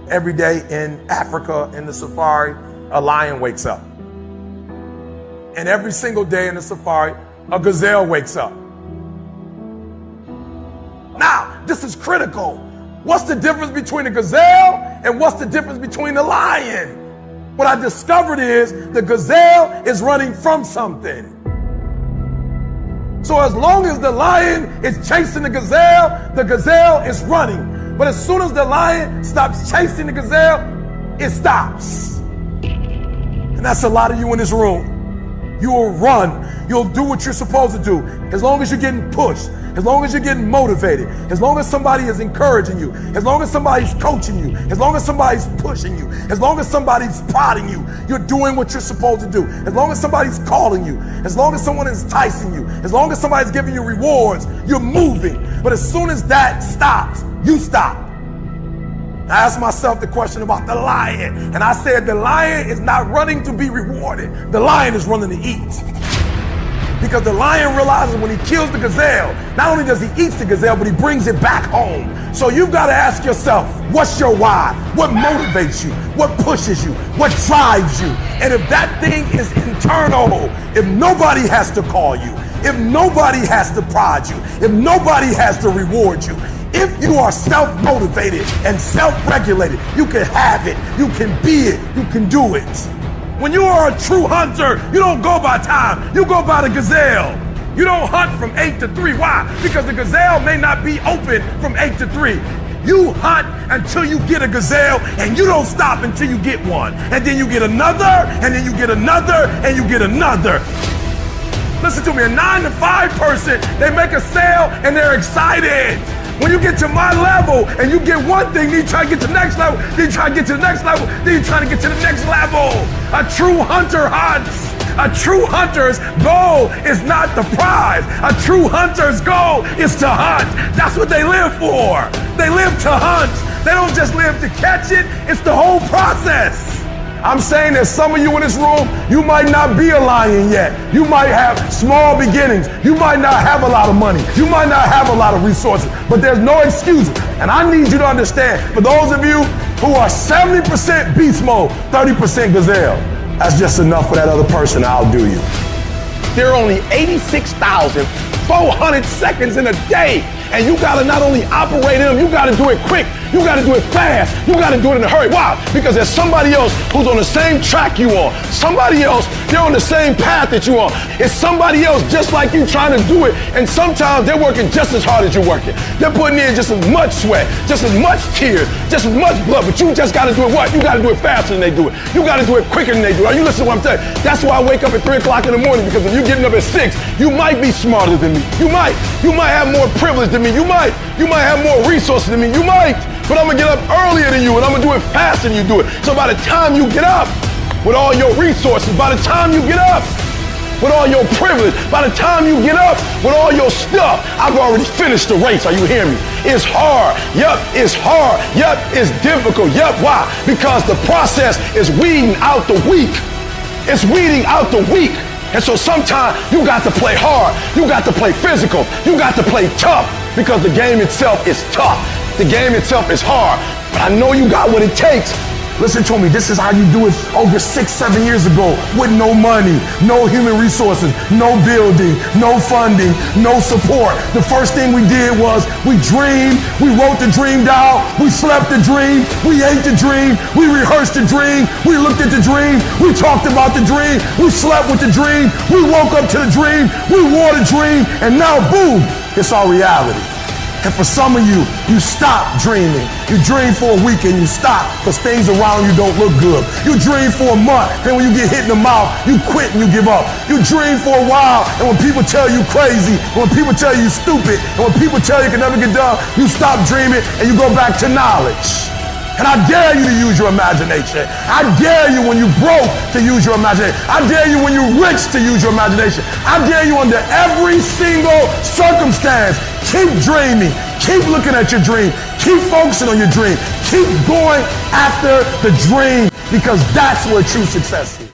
every day in Africa in the safari, a lion wakes up. And every single day in the safari, a gazelle wakes up. Now, this is critical. What's the difference between a gazelle and what's the difference between the lion? What I discovered is the gazelle is running from something. So as long as the lion is chasing the gazelle is running. But as soon as the lion stops chasing the gazelle, it stops. And that's a lot of you in this room. You will run. You'll do what you're supposed to do. As long as you're getting pushed, as long as you're getting motivated, as long as somebody is encouraging you, as long as somebody's coaching you, as long as somebody's pushing you, as long as somebody's prodding you, you're doing what you're supposed to do. As long as somebody's calling you, as long as someone is enticing you, as long as somebody's giving you rewards, you're moving. But as soon as that stops, you stop. I asked myself the question about the lion, and I said the lion is not running to be rewarded. The lion is running to eat. Because the lion realizes when he kills the gazelle, not only does he eat the gazelle, but he brings it back home. So you've got to ask yourself, what's your why? What motivates you? What pushes you? What drives you? And if that thing is internal, if nobody has to call you, if nobody has to prod you, if nobody has to reward you, if you are self-motivated and self-regulated, you can have it, you can be it, you can do it. When you are a true hunter, you don't go by time, you go by the gazelle. You don't hunt from 8 to 3. Why? Because the gazelle may not be open from 8 to 3. You hunt until you get a gazelle, and you don't stop until you get one. And then you get another, and then you get another, and you get another. Listen to me, a 9 to 5 person, they make a sale and they're excited. When you get to my level and you get one thing, then you try to get to the next level, then you try to get to the next level, then you try to get to the next level. A true hunter hunts. A true hunter's goal is not the prize. A true hunter's goal is to hunt. That's what they live for. They live to hunt. They don't just live to catch it. It's the whole process. I'm saying that some of you in this room, you might not be a lion yet. You might have small beginnings. You might not have a lot of money. You might not have a lot of resources, but there's no excuses. And I need you to understand, for those of you who are 70% beast mode, 30% gazelle, that's just enough for that other person to outdo you. There are only 86,400 seconds in a day. And you gotta not only operate in them, you gotta do it quick. You gotta do it fast. You gotta do it in a hurry. Why? Because there's somebody else who's on the same track you are. Somebody else, they're on the same path that you are. It's somebody else just like you trying to do it. And sometimes they're working just as hard as you're working. They're putting in just as much sweat, just as much tears, just as much blood. But you just gotta do it what? You gotta do it faster than they do it. You gotta do it quicker than they do it. Are you listening to what I'm telling you? That's why I wake up at 3 o'clock in the morning, because if you're getting up at 6, you might be smarter than me. You might have more privilege than me. You might have more resources than me. You might. But I'm gonna get up earlier than you, and I'm gonna do it faster than you do it. So by the time you get up with all your resources, by the time you get up with all your privilege, by the time you get up with all your stuff, I've already finished the race. Are you hearing me? It's hard. Yup, it's hard. Yup, it's difficult. Yup, why? Because the process is weeding out the weak. It's weeding out the weak. And so sometimes you got to play hard. You got to play physical. You got to play tough, because the game itself is tough. The game itself is hard. But I know you got what it takes. Listen to me, this is how you do it over 6-7 years ago, with no money, no human resources, no building, no funding, no support. The first thing we did was we dreamed, we wrote the dream down, we slept the dream, we ate the dream, we rehearsed the dream, we looked at the dream, we talked about the dream, we slept with the dream, we woke up to the dream, we wore the dream, and now boom, it's our reality. And for some of you, you stop dreaming. You dream for a week and you stop because things around you don't look good. You dream for a month, and when you get hit in the mouth, you quit and you give up. You dream for a while, and when people tell you crazy, and when people tell you stupid, and when people tell you can never get done, you stop dreaming and you go back to knowledge. And I dare you to use your imagination. I dare you when you broke to use your imagination. I dare you when you're rich to use your imagination. I dare you under every single circumstance. Keep dreaming. Keep looking at your dream. Keep focusing on your dream. Keep going after the dream, because that's where true success is.